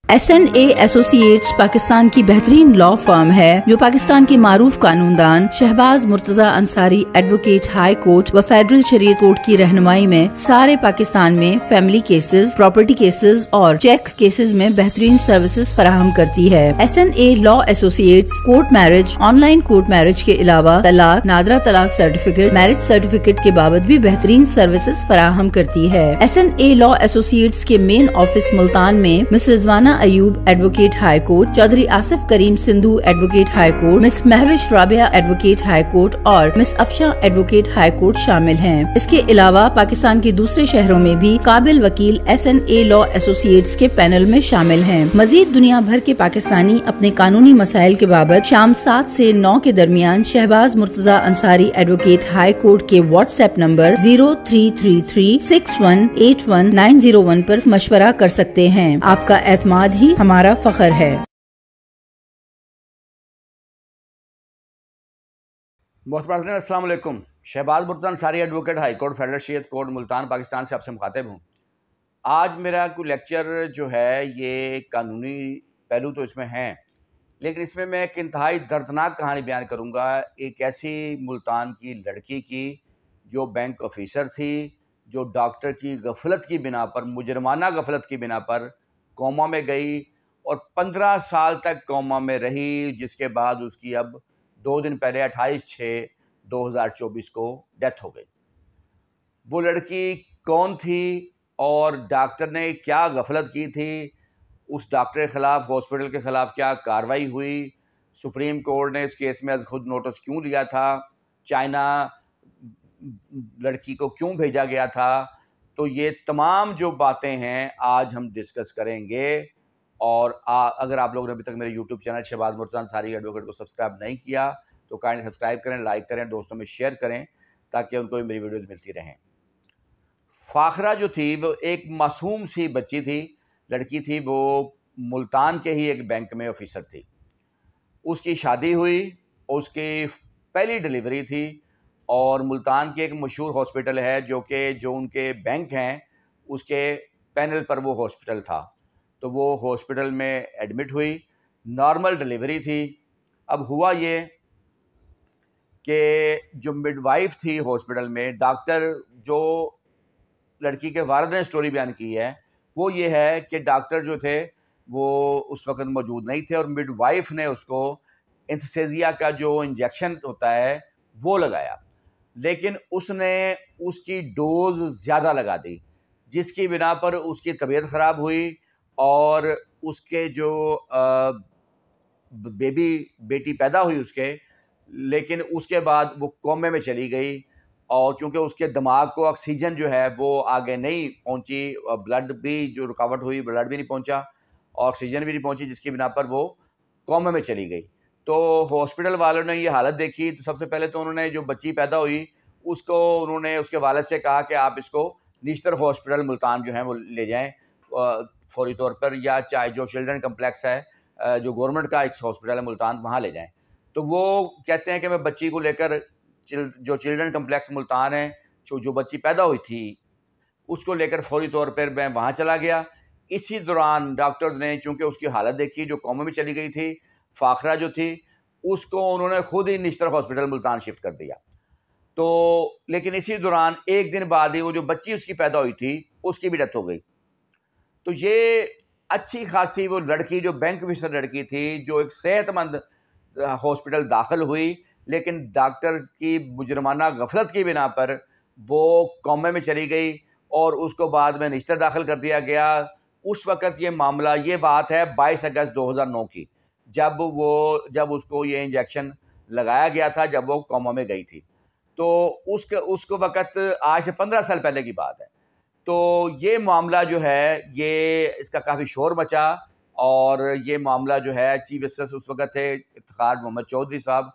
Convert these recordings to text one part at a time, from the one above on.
SNA associates Pakistan की बेहतरीन law firm है जो पाकिस्तान के मारूफ कानूनदान Shahbaz Murtaza Ansari advocate high court व फेडरल शरीयत कोर्ट की रहनुमाई में सारे पाकिस्तान में फैमिली केसेस, प्रॉपर्टी केसेस और चेक केसेस में बेहतरीन सर्विसेज फराहम करती है। SNA law associates court marriage, online court marriage के अलावा तलाक, नादरा तलाक सर्टिफिकेट, मैरिज सर्टिफिकेट के बाबत भी बेहतरीन सर्विसेज फराहम करती है। SNA लॉ एसोसिएट्स के मेन ऑफिस मुल्तान में miss Rizwana Ayub advocate high court, Chaudhry Asif Karim Sindhu advocate high court, miss Mahvish Rabia advocate high court और miss Afsha advocate high court शामिल हैं। इसके अलावा पाकिस्तान के दूसरे शहरों में भी काबिल वकील SNA लॉ एसोसिएट्स के पैनल में शामिल हैं। मजीद दुनिया भर के पाकिस्तानी अपने कानूनी मसाइल के बाबत शाम 7 से 9 के दरमियान Shahbaz Murtaza Ansari advocate high court के व्हाट्सएप नंबर 0333618191 पर मशवरा कर सकते हैं। आपका एतमाद ही हमारा फख्र है। मोहतरम अस्सलाम वालेकुम। Shahbaz Murtaza Ansari advocate high court federal शरीयत कोर्ट मुल्तान पाकिस्तान से आपसे मुखातिब हूँ। आज मेरा कोई लेक्चर जो है ये कानूनी पहलू तो इसमें हैं, लेकिन इसमें मैं एक इंतहाई दर्दनाक कहानी बयान करूँगा एक ऐसी मुल्तान की लड़की की जो बैंक ऑफिसर थी, जो डॉक्टर की गफलत की बिना पर, मुजरमाना गफलत की बिना पर कोमा में गई और 15 साल तक कोमा में रही, जिसके बाद उसकी अब 2 दिन पहले 28/6/2024 को डेथ हो गई। वो लड़की कौन थी और डॉक्टर ने क्या गफलत की थी, उस डॉक्टर के ख़िलाफ़, हॉस्पिटल के ख़िलाफ़ क्या कार्रवाई हुई, सुप्रीम कोर्ट ने इस केस में खुद नोटिस क्यों लिया था, चाइना लड़की को क्यों भेजा गया था, तो ये तमाम जो बातें हैं आज हम डिस्कस करेंगे। और अगर आप लोगों ने अभी तक मेरे YouTube channel Shahbaz Murtaza Ansari advocate को सब्सक्राइब नहीं किया तो काइंडली सब्सक्राइब करें, लाइक करें, दोस्तों में शेयर करें ताकि उनको भी मेरी वीडियोज़ मिलती रहें। फाखरा जो थी वो एक मासूम सी बच्ची थी, लड़की थी, वो मुल्तान के ही एक बैंक में ऑफिसर थी। उसकी शादी हुई, उसकी पहली डिलीवरी थी और मुल्तान के एक मशहूर हॉस्पिटल है जो उनके बैंक हैं उसके पैनल पर वो हॉस्पिटल था, तो वो हॉस्पिटल में एडमिट हुई। नॉर्मल डिलीवरी थी। अब हुआ ये कि जो मिडवाइफ थी हॉस्पिटल में, डॉक्टर जो लड़की के वालिद ने स्टोरी बयान की है वो ये है कि डॉक्टर जो थे वो उस वक्त मौजूद नहीं थे और मिडवाइफ ने उसको एनेस्थीसिया का जो इंजेक्शन होता है वो लगाया, लेकिन उसने उसकी डोज ज़्यादा लगा दी, जिसकी बिना पर उसकी तबीयत ख़राब हुई और उसके जो बेटी पैदा हुई उसके, लेकिन उसके बाद वो कोमे में चली गई और क्योंकि उसके दिमाग को ऑक्सीजन जो है वो आगे नहीं पहुंची, ब्लड भी जो रुकावट हुई, ब्लड भी नहीं पहुंचा, ऑक्सीजन भी नहीं पहुंची, जिसकी बिना पर वो कोमे में चली गई। तो हॉस्पिटल वालों ने ये हालत देखी तो सबसे पहले तो उन्होंने जो बच्ची पैदा हुई उसको उन्होंने उसके वालिद से कहा कि आप इसको निश्तर हॉस्पिटल मुल्तान जो है वो ले जाएं फौरी तौर पर, या चाहे जो चिल्ड्रन कम्प्लेक्स है जो गवर्नमेंट का एक हॉस्पिटल है मुल्तान, वहाँ ले जाएं। तो वो कहते हैं कि मैं बच्ची को लेकर जो चिल्ड्रन कम्प्लेक्स मुल्तान है, जो बच्ची पैदा हुई थी उसको लेकर फौरी तौर पर मैं वहाँ चला गया। इसी दौरान डॉक्टर्स ने चूँकि उसकी हालत देखी, जो कोमा में चली गई थी, फाखरा जो थी उसको उन्होंने खुद ही निश्तर हॉस्पिटल मुल्तान शिफ्ट कर दिया। तो लेकिन इसी दौरान एक दिन बाद ही वो जो बच्ची उसकी पैदा हुई थी उसकी भी डेथ हो गई। तो ये अच्छी खासी वो लड़की जो बैंक ऑफिसर लड़की थी, जो एक सेहतमंद हॉस्पिटल दाखिल हुई, लेकिन डॉक्टर्स की मुजरमाना गफलत की बिना पर वो कोमे में चली गई और उसको बाद में निश्तर दाखिल कर दिया गया। उस वक़्त ये बात है 22 अगस्त 2009 की, जब उसको ये इंजेक्शन लगाया गया था, जब वो कोमा में गई थी। तो उसको वक़्त आज से 15 साल पहले की बात है। तो ये मामला जो है ये इसका काफ़ी शोर मचा और ये मामला जो है चीफ जस्टिस उस वक़्त थे इफ्तिखार मोहम्मद चौधरी साहब,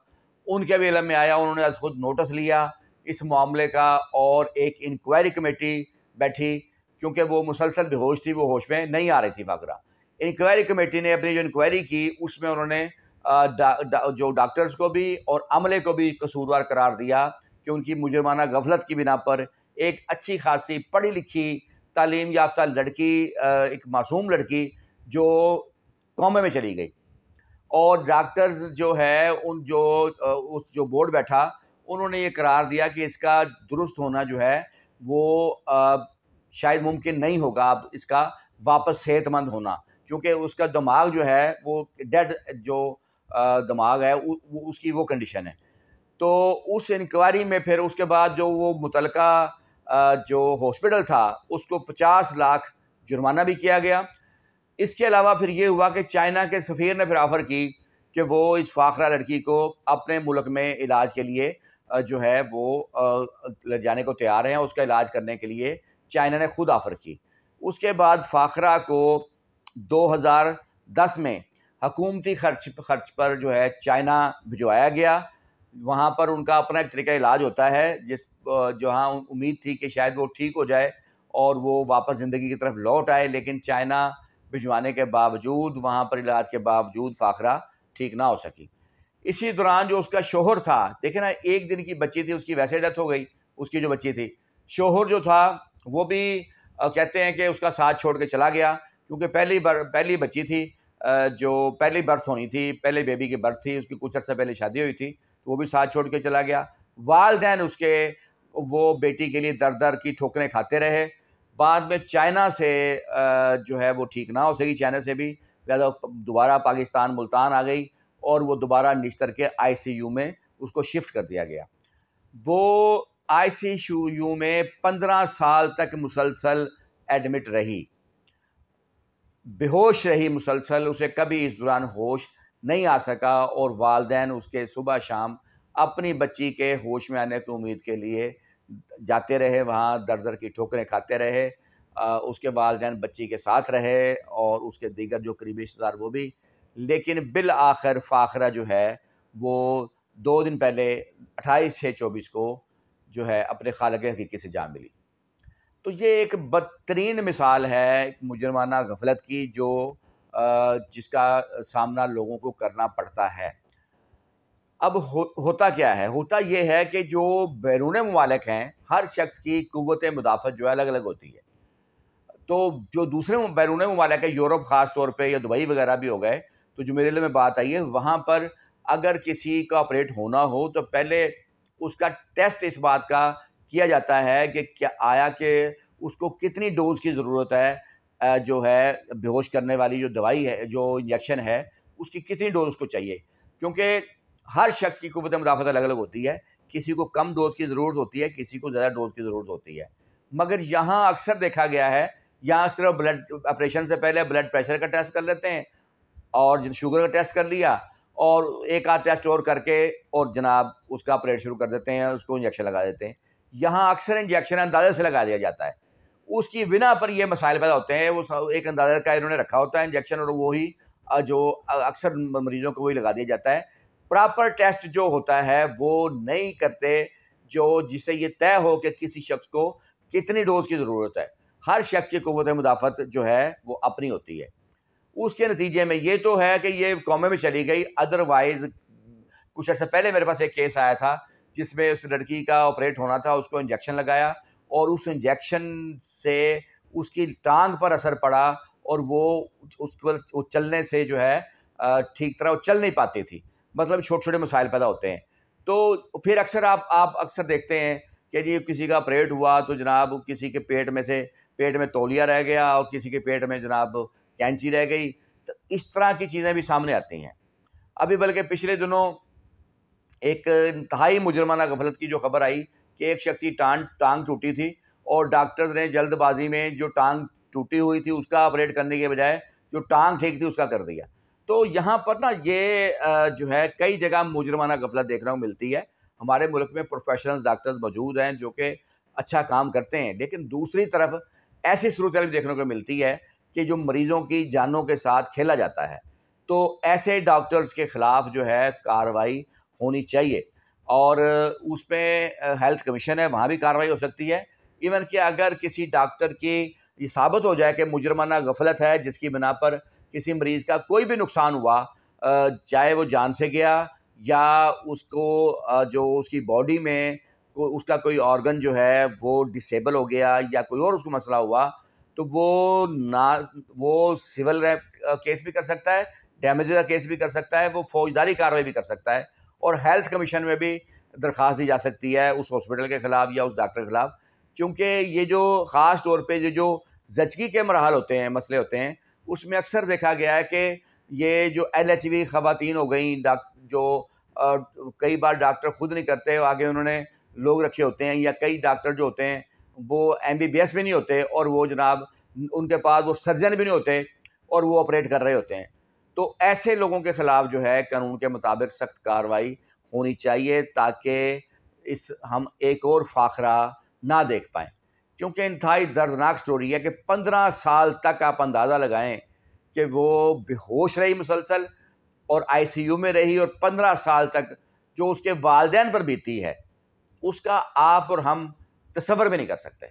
उनके भी इल्म में आया, उन्होंने आज खुद नोटिस लिया इस मामले का और एक इंक्वायरी कमेटी बैठी, क्योंकि वो मुसलसल बेहोश थी, वो होश में नहीं आ रही थी फाखरा। इंक्वायरी कमेटी ने अपनी जो इंक्वायरी की उसमें उन्होंने जो डॉक्टर्स को भी और अमले को भी कसूरवार करार दिया कि उनकी मुजरमाना गफलत की बिना पर एक अच्छी खासी पढ़ी लिखी तालीम याफ्ता लड़की, एक मासूम लड़की जो कॉमे में चली गई। और डॉक्टर्स जो है उस जो बोर्ड बैठा, उन्होंने ये करार दिया कि इसका दुरुस्त होना जो है वो शायद मुमकिन नहीं होगा अब इसका वापस सेहतमंद होना, क्योंकि उसका दिमाग जो है वो डेड जो दिमाग है उसकी वो कंडीशन है। तो उस इंक्वायरी में फिर उसके बाद जो वो मुतलका जो हॉस्पिटल था उसको 50 लाख जुर्माना भी किया गया। इसके अलावा फिर ये हुआ कि चाइना के सफ़ीर ने फिर ऑफ़र की कि वो इस फाखरा लड़की को अपने मुल्क में इलाज के लिए जो है वो ले जाने को तैयार हैं। उसका इलाज करने के लिए चाइना ने खुद ऑफ़र की। उसके बाद फाखरा को 2010 में हकूमती खर्च पर जो है चाइना भिजवाया गया। वहाँ पर उनका अपना एक तरीका इलाज होता है जहाँ उम्मीद थी कि शायद वो ठीक हो जाए और वो वापस ज़िंदगी की तरफ लौट आए, लेकिन चाइना भिजवाने के बावजूद, वहाँ पर इलाज के बावजूद फाखरा ठीक ना हो सकी। इसी दौरान जो उसका शोहर था, देखे ना, एक दिन की बच्ची थी उसकी, वैसे डेथ हो गई उसकी जो बच्ची थी। शोहर जो था वो भी कहते हैं कि उसका साथ छोड़ के चला गया, क्योंकि पहली बच्ची थी, जो पहली बर्थ होनी थी, पहले बेबी की बर्थ थी, उसकी कुछ अर्सा पहले शादी हुई थी, तो वो भी साथ छोड़ के चला गया। वालिदैन उसके वो बेटी के लिए दर की ठोकरें खाते रहे। बाद में चाइना से जो है वो ठीक ना हो सकी, चाइना से भी, लिहाजा दोबारा पाकिस्तान मुल्तान आ गई और वो दोबारा निश्तर के आईसीयू में उसको शिफ्ट कर दिया गया। वो आईसीयू में 15 साल तक मुसलसल एडमिट रही, बेहोश रही मुसलसल, उसे कभी इस दौरान होश नहीं आ सका और वालिदैन उसके सुबह शाम अपनी बच्ची के होश में आने की उम्मीद के लिए जाते रहे, वहाँ दर की ठोकरें खाते रहे। उसके वालिदैन बच्ची के साथ रहे और उसके दीगर जो करीबी रिश्तेदार वो भी। लेकिन बिल आखिर फाखरा जो है वो 2 दिन पहले 28/6/24 को जो है अपने खालिक हकीकी से जा मिली। तो ये एक बदतरीन मिसाल है मुजरमाना गफलत की, जो जिसका सामना लोगों को करना पड़ता है। अब होता क्या है? होता ये है कि जो बैरून ममालिक हैं, हर शख्स की कुव्वत मुदाफ़त जो है अलग अलग होती है। तो जो दूसरे बैरून ममालिक है, यूरोप ख़ास तौर पे या दुबई वगैरह भी हो गए, तो जो मेरे लिए में बात आई है, वहाँ पर अगर किसी का ऑपरेट होना हो तो पहले उसका टेस्ट इस बात का किया जाता है कि क्या आया कि उसको कितनी डोज की ज़रूरत है, जो है बेहोश करने वाली जो दवाई है, जो इंजेक्शन है, उसकी कितनी डोज उसको चाहिए। क्योंकि हर शख्स की कुव्वत मुदाफ़त अलग अलग होती है, किसी को कम डोज की ज़रूरत होती है, किसी को ज़्यादा डोज की ज़रूरत होती है। मगर यहाँ अक्सर देखा गया है, यहाँ सिर्फ ब्लड ऑपरेशन से पहले ब्लड प्रेशर का टेस्ट कर लेते हैं और शुगर का टेस्ट कर लिया और एक आध टेस्ट और करके और जनाब उसका ऑपरेट शुरू कर देते हैं, उसको इंजेक्शन लगा देते हैं। यहाँ अक्सर इंजेक्शन अंदाजे से लगा दिया जाता है, उसकी बिना पर ये मसाइल पैदा होते हैं। वो एक अंदाजा का इन्होंने रखा होता है इंजेक्शन और वही जो अक्सर मरीजों को वही लगा दिया जाता है। प्रॉपर टेस्ट जो होता है वो नहीं करते, जिससे ये तय हो कि किसी शख्स को कितनी डोज की ज़रूरत है। हर शख्स की कुव्वत मुदाफ़त जो है वो अपनी होती है। उसके नतीजे में ये तो है कि ये कौमे में चली गई, अदरवाइज़ कुछ अर्सा पहले मेरे पास एक केस आया था जिसमें उस लड़की का ऑपरेट होना था, उसको इंजेक्शन लगाया और उस इंजेक्शन से उसकी टांग पर असर पड़ा और वो चलने से जो है ठीक तरह वो चल नहीं पाती थी। मतलब छोटे-छोटे मसाइल पैदा होते हैं। तो फिर अक्सर आप अक्सर देखते हैं कि जी किसी का ऑपरेट हुआ तो जनाब किसी के पेट में तौलिया रह गया और किसी के पेट में जनाब कैंची रह गई। तो इस तरह की चीज़ें भी सामने आती हैं। अभी बल्कि पिछले दिनों एक इंतहाई मुजरमाना गफलत की जो खबर आई कि एक शख्स की टांग टूटी थी और डॉक्टर्स ने जल्दबाजी में जो टांग टूटी हुई थी उसका ऑपरेट करने के बजाय जो टांग ठीक थी उसका कर दिया। तो यहाँ पर ना ये जो है कई जगह मुजरमाना गफलत देखने को मिलती है। हमारे मुल्क में प्रोफेशनल्स डॉक्टर्स मौजूद हैं जो कि अच्छा काम करते हैं, लेकिन दूसरी तरफ ऐसी सूरत भी देखने को मिलती है कि जो मरीज़ों की जानों के साथ खेला जाता है। तो ऐसे डॉक्टर्स के ख़िलाफ़ जो है कार्रवाई होनी चाहिए और उसमें हेल्थ कमीशन है, वहाँ भी कार्रवाई हो सकती है। इवन कि अगर किसी डॉक्टर की ये साबित हो जाए कि मुजरमाना गफलत है जिसकी बिना पर किसी मरीज़ का कोई भी नुकसान हुआ, चाहे वो जान से गया या उसको जो उसकी बॉडी में उसका कोई ऑर्गन जो है वो डिसेबल हो गया या कोई और उसको मसला हुआ, तो वो सिविल केस भी कर सकता है, डैमेज का केस भी कर सकता है, वो फौजदारी कार्रवाई भी कर सकता है, और हेल्थ कमीशन में भी दरख्वास्त दी जा सकती है उस हॉस्पिटल के ख़िलाफ़ या उस डॉक्टर के ख़िलाफ़। क्योंकि ये जो ख़ास तौर पे जो ज़चगी के मराहल होते हैं, मसले होते हैं, उसमें अक्सर देखा गया है कि ये जो LHV ख़वातीन हो गई, जो कई बार डॉक्टर खुद नहीं करते, आगे उन्होंने लोग रखे होते हैं, या कई डॉक्टर जो होते हैं वो MBBS भी नहीं होते, और वो जनाब उनके पास वो सर्जन भी नहीं होते, और वो ऑपरेट कर रहे होते हैं। तो ऐसे लोगों के ख़िलाफ़ जो है कानून के मुताबिक सख्त कार्रवाई होनी चाहिए, ताकि हम एक और फाखरा ना देख पाएँ। क्योंकि इंतहाई दर्दनाक स्टोरी है कि 15 साल तक आप अंदाज़ा लगाएं कि वो बेहोश रही मुसलसल, और ICU में रही, और 15 साल तक जो उसके वालिदैन पर बीती है, उसका आप और हम तसव्वुर भी नहीं कर सकते।